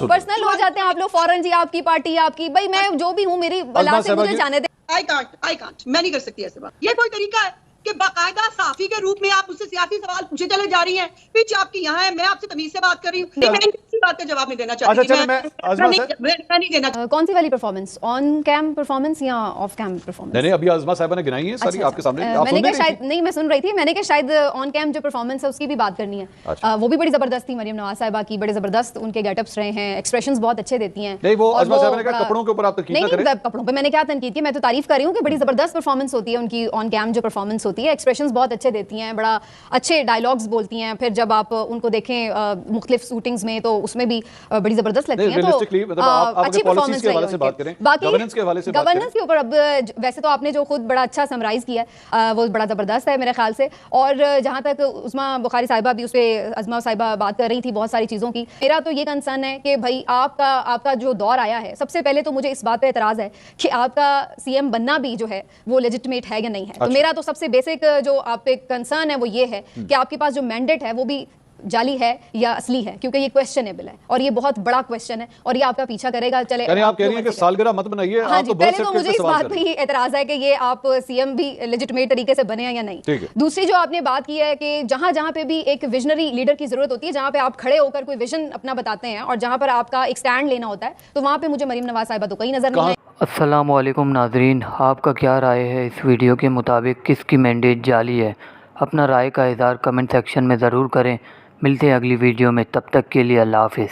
Personal हो जाते हैं आप लोग फौरन, जी आपकी पार्टी आपकी, भाई मैं जो भी हूँ मेरी बला से मुझे जाने दे। आई कांट मैं नहीं कर सकती ऐसे बात। ये कोई तरीका है कि बाकायदा साफी के रूप में आप मुझसे सियासी सवाल पूछे चले जा रही हैं, पीछे आपकी यहाँ है, मैं आपसे तमीज से बात कर रही हूँ, मैं किसी बात का जवाब नहीं देना चाहती। अच्छा, मैं नहीं देना। कौन सी वाली परफॉर्मेंस, ऑन कैम परफॉर्मेंस या ऑफ कैम परफॉर्मेंस? नहीं अभी आज़मा साहिबा ने गिनाई है सारी आपके सामने। मैंने कहा शायद नहीं, मैं सुन रही थी, मैंने कहा शायद ऑन कैम जो परफॉर्मेंस है उसकी भी बात करनी है। वो भी बड़ी जबरदस्त थी मरियम नवाज साहिबा की, बड़े जबरदस्त उनके गेटअप्स रहे हैं, एक्सप्रेशंस बहुत अच्छे देती हैं। नहीं वो आज़मा साहिबा ने कहा कपड़ों के ऊपर आप तनकीद ना करें। नहीं कपड़ों पे मैंने क्या तनकीद की, मैं तो तारीफ कर रही हूँ कि बड़ी जबरदस्त परफॉर्मेंस होती है उनकी, ऑन कैम जो परफॉर्मेंस होती है, एक्सप्रेशंस बहुत अच्छे देती हैं, बड़ा अच्छे डायलॉग्स बोलती हैं। फिर जब आप उनको देखें मुख्तलिफ शूटिंग्स में तो उसमें भी बड़ी जबरदस्त लगती हैं। तो अच्छी परफॉर्मेंस रही है। बाकी गवर्नेंस के ऊपर अब वैसे तो आपने जो खुद बड़ा अच्छा समराइज किया है वो बड़ा जबरदस्त है मेरे ख्याल से। और जहाँ तक उस्मा बुखारी साहिबा भी, उस पर आज़मा साहिबा बात कर रही थी बहुत सारी चीज़ों की, मेरा तो ये कंसर्न है कि भाई आपका जो दौर आया है, सबसे पहले तो मुझे इस बात पे एतराज़ है कि आपका सीएम बनना भी जो है वो लेजिटिमेट है या नहीं है। तो मेरा तो सबसे बेसिक जो आप पे कंसर्न है वो ये है कि आपके पास जो मैंडेट है वो भी जाली है या असली है, क्योंकि ये क्वेश्चनेबल है और ये बहुत बड़ा क्वेश्चन है और ये आपका पीछा करेगा। चले यानी आप कह रही हैं कि सालगिरह मत बनाइए। हाँ जी, पहले तो मुझे इस बात पे ही एतराज है कि ये आप सीएम भी लेजिटिमेट तरीके से बने हैं या नहीं। दूसरी जो आपने बात की है कि जहां जहां पे भी एक विजनरी लीडर की जरूरत होती है, जहां पे आप खड़े होकर कोई विजन अपना बताते हैं और जहां पर आपका एक स्टैंड लेना होता है, तो वहां पे मुझे मरीम नवाज साहिबा तो कहीं नजर नहीं है। अस्सलाम वालेकुम नाजरीन, आपका क्या राय है इस वीडियो के मुताबिक, किसकी मैंडेट जाली है? अपना राय का इज़हार कमेंट सेक्शन में ज़रूर करें। मिलते हैं अगली वीडियो में, तब तक के लिए अल्लाह हाफ़िज़।